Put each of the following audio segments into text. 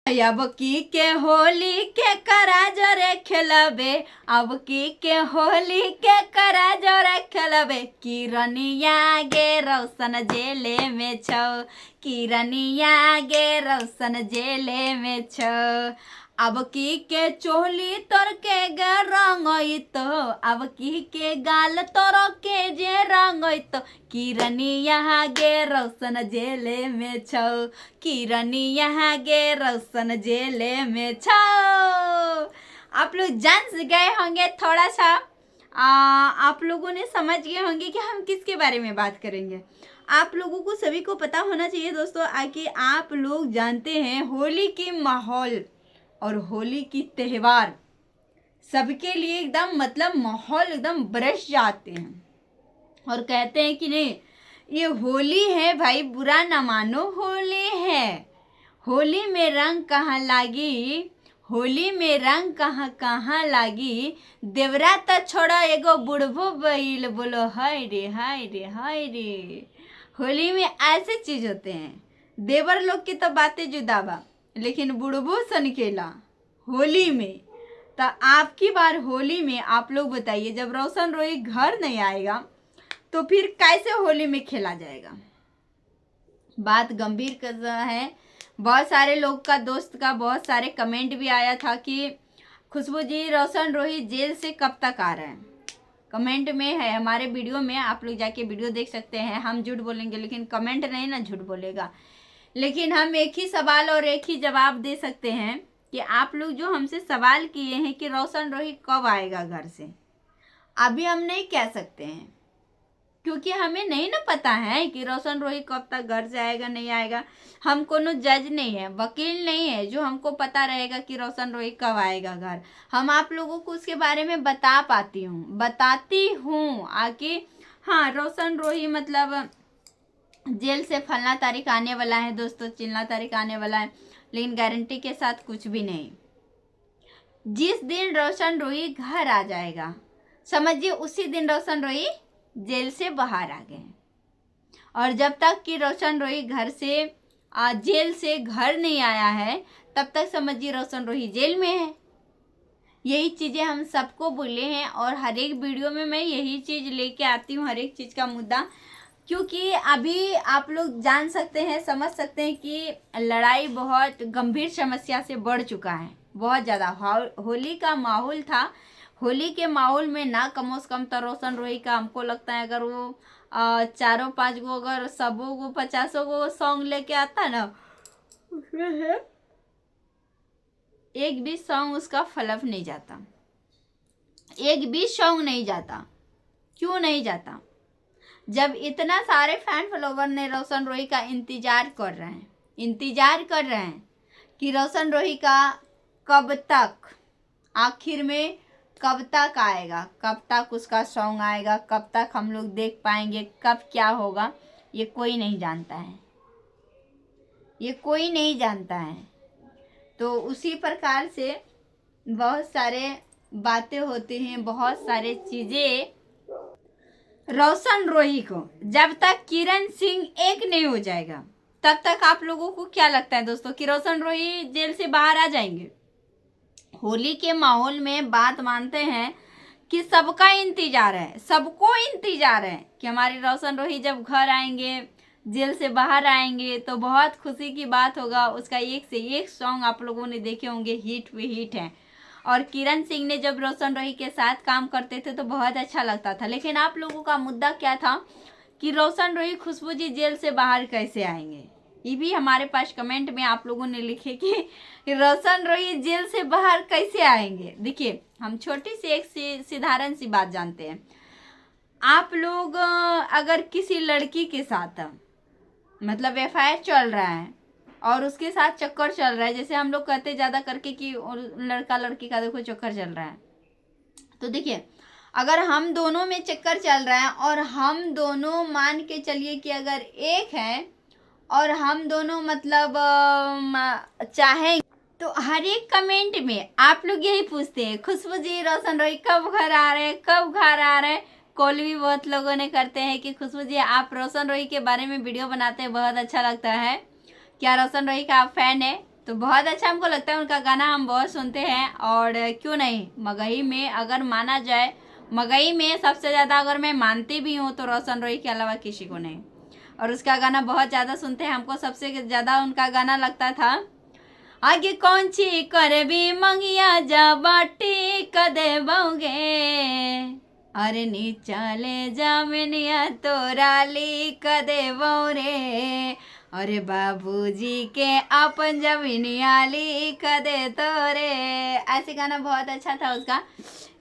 अब की के होली के करा जोरे खेलबे, अब की के होली के करा जोरे खेलबे, किरनिया गे रौशन जेले में छौ, किरनिया गे रौशन जेले में छौ। अब की के चोली तोर के गे रंगइतो, अब की के गाल तोर के जे रंगइतो, किरनिया गे रौशन जेले में छौ, किरनिया गे रौशन जेले में छौ। आप लोग जान गए होंगे थोड़ा सा, आप लोगों ने समझ गए होंगे कि हम किसके बारे में बात करेंगे। आप लोगों को सभी को पता होना चाहिए दोस्तों, आके आप लोग जानते हैं होली की माहौल और होली की त्यौहार सबके लिए एकदम मतलब माहौल एकदम बरस जाते हैं और कहते हैं कि नहीं ये होली है भाई, बुरा ना मानो होली है, होली में रंग कहाँ लागी, होली में रंग कहाँ कहाँ लागी, देवरा तो छोड़ा एगो बुढ़बो बैल, बोलो हाय रे हाय रे हाय रे। होली में ऐसे चीज होते हैं, देवर लोग की तो बातें जुदा बा, लेकिन बुढ़बो सनकेला होली में। तो आपकी बार होली में आप लोग बताइए, जब रोशन रोहित घर नहीं आएगा तो फिर कैसे होली में खेला जाएगा। बात गंभीर कर रहा है। बहुत सारे लोग का, दोस्त का बहुत सारे कमेंट भी आया था कि खुशबू जी रोशन रोहित जेल से कब तक आ रहे हैं। कमेंट में है, हमारे वीडियो में आप लोग जाके वीडियो देख सकते हैं। हम झूठ बोलेंगे लेकिन कमेंट नहीं ना झूठ बोलेगा, लेकिन हम एक ही सवाल और एक ही जवाब दे सकते हैं कि आप लोग जो हमसे सवाल किए हैं कि रोशन रोहित कब आएगा घर से, अभी हम नहीं कह सकते हैं क्योंकि हमें नहीं ना पता है कि रोशन रोहित कब तक घर से आएगा नहीं आएगा। हम कोनो जज नहीं है, वकील नहीं है जो हमको पता रहेगा कि रोशन रोहित कब आएगा घर। हम आप लोगों को उसके बारे में बताती हूँ आके। हाँ, रोशन रोहित मतलब जेल से फलना तारीख आने वाला है दोस्तों, चिलना तारीख आने वाला है, लेकिन गारंटी के साथ कुछ भी नहीं। जिस दिन रोशन रोहित घर आ जाएगा समझिए उसी दिन रोशन रोहित जेल से बाहर आ गए। और जब तक कि रोशन रोहित घर से जेल से घर नहीं आया है तब तक समझिए रोशन रोहित जेल में है। यही चीज़ें हम सबको बोले हैं और हर एक वीडियो में मैं यही चीज़ लेके आती हूँ, हर एक चीज़ का मुद्दा, क्योंकि अभी आप लोग जान सकते हैं, समझ सकते हैं कि लड़ाई बहुत गंभीर समस्या से बढ़ चुका है, बहुत ज़्यादा। होली का माहौल था, होली के माहौल में ना कम से कम तो रोशन रोहित का हमको लगता है अगर वो 4-5 गो अगर 100 गो 50 गो सॉन्ग लेके आता ना, उसमें है एक भी सॉन्ग उसका फ्लॉप नहीं जाता, एक भी सॉन्ग नहीं जाता। क्यों नहीं जाता? जब इतना सारे फैन फॉलोवर ने रोशन रोहित का इंतजार कर रहे हैं कि रोशन रोहित का कब तक, आखिर में कब तक आएगा, कब तक उसका सॉन्ग आएगा, कब तक हम लोग देख पाएंगे, कब क्या होगा, ये कोई नहीं जानता है, ये कोई नहीं जानता है। तो उसी प्रकार से बहुत सारे बातें होती हैं, बहुत सारे चीज़ें। रोशन रोहित को जब तक किरण सिंह एक नहीं हो जाएगा तब तक आप लोगों को क्या लगता है दोस्तों कि रोशन रोहित जेल से बाहर आ जाएंगे? होली के माहौल में बात मानते हैं कि सबका इंतजार है, सबको इंतजार है कि हमारे रोशन रोहित जब घर आएंगे, जेल से बाहर आएंगे तो बहुत खुशी की बात होगा। उसका एक से एक सॉन्ग आप लोगों ने देखे होंगे, हिट पे हिट है। और किरण सिंह ने जब रोशन रोहित के साथ काम करते थे तो बहुत अच्छा लगता था। लेकिन आप लोगों का मुद्दा क्या था कि रोशन रोहित खुशबू जी जेल से बाहर कैसे आएंगे? ये भी हमारे पास कमेंट में आप लोगों ने लिखे कि रोशन रोहित जेल से बाहर कैसे आएंगे। देखिए, हम छोटी सी एक साधारण सी बात जानते हैं। आप लोग अगर किसी लड़की के साथ मतलब FIR चल रहा है और उसके साथ चक्कर चल रहा है, जैसे हम लोग कहते ज़्यादा करके कि लड़का लड़की का देखो चक्कर चल रहा है, तो देखिए अगर हम दोनों में चक्कर चल रहा है और हम दोनों मान के चलिए कि अगर एक है और हम दोनों मतलब चाहें, तो हर एक कमेंट में आप लोग यही पूछते हैं खुशबू जी रोशन रोहित कब घर आ रहे हैं, कब घर आ रहे हैं। कॉल भी बहुत लोगों ने करते हैं कि खुशबू जी आप रोशन रोहित के बारे में वीडियो बनाते हैं, बहुत अच्छा लगता है, क्या रोशन रोहित का आप फैन है? तो बहुत अच्छा हमको लगता है उनका गाना, हम बहुत सुनते हैं। और क्यों नहीं, मगही में अगर माना जाए, मगही में सबसे ज़्यादा अगर मैं मानती भी हूँ तो रोशन रोही के अलावा किसी को नहीं। और उसका गाना बहुत ज़्यादा सुनते हैं। हमको सबसे ज़्यादा उनका गाना लगता था, आगे कौन ची कर भी मंगिया जा बाटी कदे बउगे, अरे नीचाले जामिनिया तोराली कदे बौरे, अरे बाबूजी के अपन जमीनियाली कदे तोरे। ऐसे गाना बहुत अच्छा था उसका।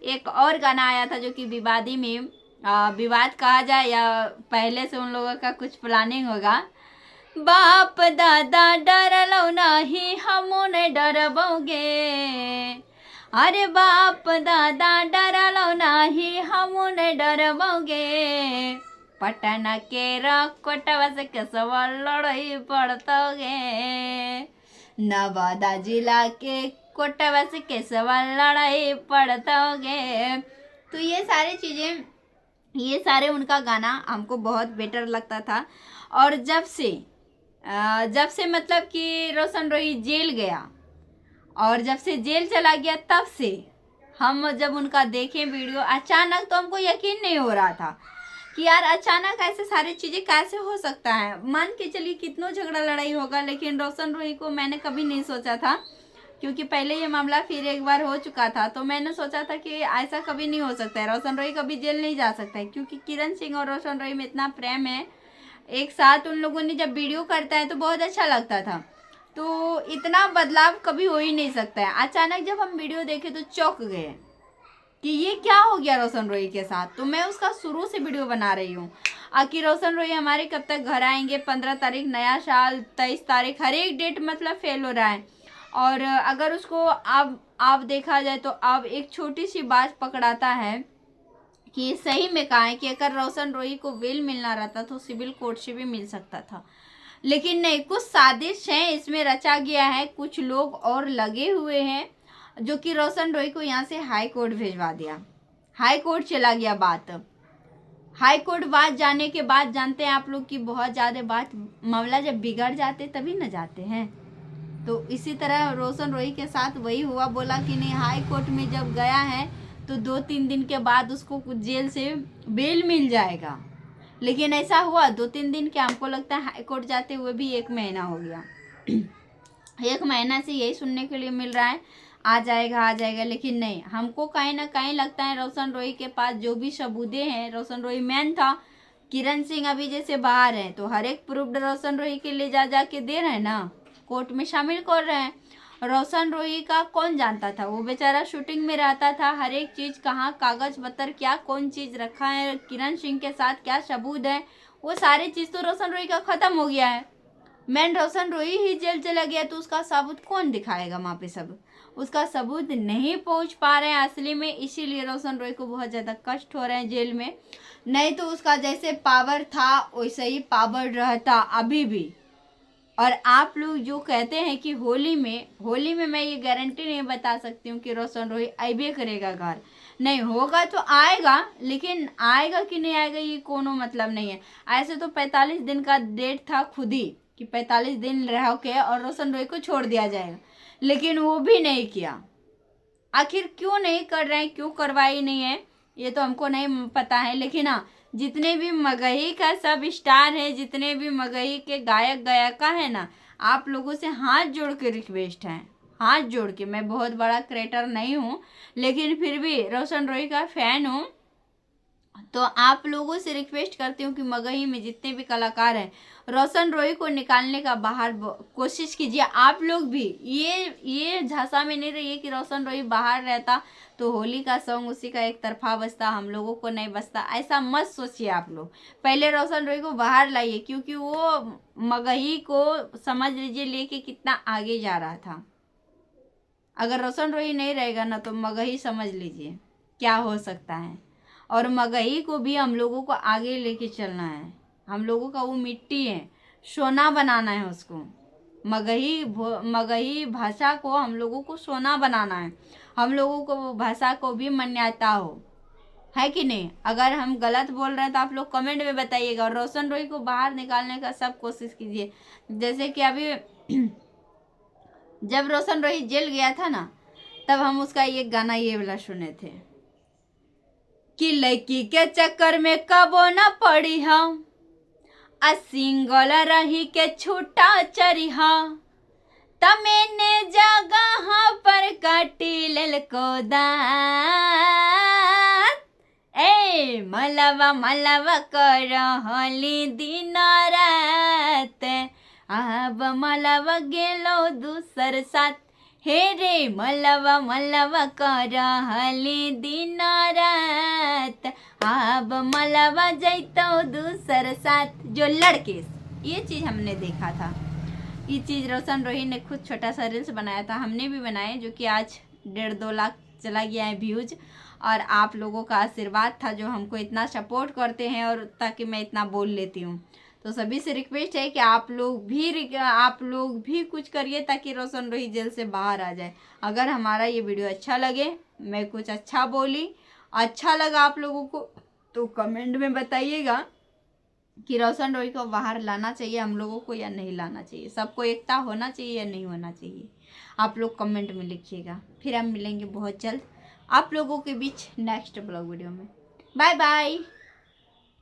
एक और गाना आया था जो कि विवादी में, विवाद कहा जाए या पहले से उन लोगों का कुछ प्लानिंग होगा। बाप दादा डरलो नहीं हमने डरबोगे, अरे बाप दादा डरलो नहीं हमने डरबोगे, पटना के कोटवा से केसवा लड़ाई पड़तोगे, नवादा जिला के कोटवा से केसवा लड़ाई पड़तोगे। तो ये सारी चीज़ें, ये सारे उनका गाना हमको बहुत बेटर लगता था। और जब से मतलब कि रोशन रोही जेल गया और जब से जेल चला गया, तब से हम जब उनका देखें वीडियो, अचानक तो हमको यकीन नहीं हो रहा था कि यार अचानक ऐसे सारी चीज़ें कैसे हो सकता है। मान के चलिए कितना झगड़ा लड़ाई होगा, लेकिन रोशन रोही को मैंने कभी नहीं सोचा था, क्योंकि पहले ये मामला फिर एक बार हो चुका था, तो मैंने सोचा था कि ऐसा कभी नहीं हो सकता है, रोशन रोही कभी जेल नहीं जा सकता है, क्योंकि किरण सिंह और रोशन रोही में इतना प्रेम है। एक साथ उन लोगों ने जब वीडियो करता है तो बहुत अच्छा लगता था। तो इतना बदलाव कभी हो ही नहीं सकता है। अचानक जब हम वीडियो देखे तो चौंक गए कि ये क्या हो गया रोशन रोही के साथ। तो मैं उसका शुरू से वीडियो बना रही हूँ कि रोशन रोही हमारे कब तक घर आएंगे। 15 तारीख नया साल, 23 तारीख, हर एक डेट मतलब फेल हो रहा है। और अगर उसको अब देखा जाए तो अब एक छोटी सी बात पकड़ाता है कि सही में कहा है कि अगर रोशन रोही को बेल मिलना रहता तो सिविल कोर्ट से भी मिल सकता था, लेकिन नहीं, कुछ साजिश है इसमें रचा गया है। कुछ लोग और लगे हुए हैं जो कि रोशन रोही को यहाँ से हाई कोर्ट भेजवा दिया। हाई कोर्ट चला गया बात। हाई कोर्ट बात जाने के बाद जानते हैं आप लोग कि बहुत ज़्यादा बात, मामला जब बिगड़ जाते तभी न जाते हैं। तो इसी तरह रोशन रोही के साथ वही हुआ। बोला कि नहीं, हाई कोर्ट में जब गया है तो 2-3 दिन के बाद उसको जेल से बेल मिल जाएगा, लेकिन ऐसा हुआ 2-3 दिन के, हमको लगता है हाई कोर्ट जाते हुए भी 1 महीना हो गया। 1 महीना से यही सुनने के लिए मिल रहा है आ जाएगा आ जाएगा, लेकिन नहीं, हमको कहीं ना कहीं लगता है रोशन रोही के पास जो भी सबूतें हैं, रोशन रोही मैन था, किरण सिंह अभी जैसे बाहर है तो हर एक प्रूफ रोशन रोही के लिए जा के दे रहे हैं ना, कोर्ट में शामिल कर रहे हैं। रोशन रोही का कौन जानता था, वो बेचारा शूटिंग में रहता था, हर एक चीज़ कहाँ कागज पत्तर क्या कौन चीज़ रखा है, किरण सिंह के साथ क्या सबूत है, वो सारी चीज़ तो रोशन रोही का ख़त्म हो गया है। मैन रोशन रोही ही जेल चला गया तो उसका सबूत कौन दिखाएगा वहाँ पे। सब उसका सबूत नहीं पहुँच पा रहे हैं असली में, इसीलिए रोशन रोही को बहुत ज़्यादा कष्ट हो रहे हैं जेल में। नहीं तो उसका जैसे पावर था वैसे ही पावर रहता अभी भी। और आप लोग जो कहते हैं कि होली में मैं ये गारंटी नहीं बता सकती हूँ कि रोशन रोही आइबे करेगा घर, नहीं होगा तो आएगा, लेकिन आएगा कि नहीं आएगा ये कोनो मतलब नहीं है। ऐसे तो 45 दिन का डेट था खुद ही कि 45 दिन रह के और रोशन रोही को छोड़ दिया जाएगा, लेकिन वो भी नहीं किया। आखिर क्यों नहीं कर रहे हैं, क्यों करवाई नहीं है, ये तो हमको नहीं पता है। लेकिन हाँ, जितने भी मगही का सब स्टार है, जितने भी मगही के गायक गायिका है ना, आप लोगों से हाथ जोड़ के रिक्वेस्ट है, हाथ जोड़ के। मैं बहुत बड़ा क्रिएटर नहीं हूँ, लेकिन फिर भी रोशन रोही का फैन हूँ, तो आप लोगों से रिक्वेस्ट करती हूँ कि मगही में जितने भी कलाकार हैं, रोशन रोही को निकालने का बाहर कोशिश कीजिए। आप लोग भी ये झांसा में नहीं रहिए कि रोशन रोही बाहर रहता तो होली का सॉन्ग उसी का एक तरफा बजता, हम लोगों को नहीं बजता, ऐसा मत सोचिए आप लोग। पहले रोशन रोही को बाहर लाइए, क्योंकि वो मगही को समझ लीजिए लेके कितना आगे जा रहा था। अगर रोशन रोही नहीं रहेगा ना तो मगही समझ लीजिए क्या हो सकता है। और मगही को भी हम लोगों को आगे लेके चलना है। हम लोगों का वो मिट्टी है, सोना बनाना है उसको। मगही भाषा को हम लोगों को सोना बनाना है। हम लोगों को वो भाषा को भी मान्यता हो, है कि नहीं। अगर हम गलत बोल रहे हैं तो आप लोग कमेंट में बताइएगा। और रोशन रोही को बाहर निकालने का सब कोशिश कीजिए। जैसे कि अभी जब रोशन रोहित जेल गया था ना, तब हम उसका ये गाना ये वाला सुने थे कि लड़की के चक्कर में कबो न पड़ी हम, सिंगल रही के छूटा चरी हम, तमेने जगह पर काटी लेल को दांत। ए मलवा मलवा कर होली दिन रात, अब मलवा गेलो दूसर साथ। हे रे मलवा मलवा कर होली दिन रात, अब मलवा जैतो दूसर साथ। जो लड़के, ये चीज हमने देखा था। ये चीज़ रोशन रोहित ने खुद छोटा सा रील्स बनाया था, हमने भी बनाए, जो कि आज 1.5-2 लाख चला गया है व्यूज। और आप लोगों का आशीर्वाद था जो हमको इतना सपोर्ट करते हैं, और ताकि मैं इतना बोल लेती हूँ। तो सभी से रिक्वेस्ट है कि आप लोग भी कुछ करिए ताकि रोशन रोहित जेल से बाहर आ जाए। अगर हमारा ये वीडियो अच्छा लगे, मैं कुछ अच्छा बोली, अच्छा लगा आप लोगों को, तो कमेंट में बताइएगा कि रोशन रोहित को बाहर लाना चाहिए हम लोगों को या नहीं लाना चाहिए। सबको एकता होना चाहिए या नहीं होना चाहिए, आप लोग कमेंट में लिखिएगा। फिर हम मिलेंगे बहुत जल्द आप लोगों के बीच नेक्स्ट ब्लॉग वीडियो में। Bye bye.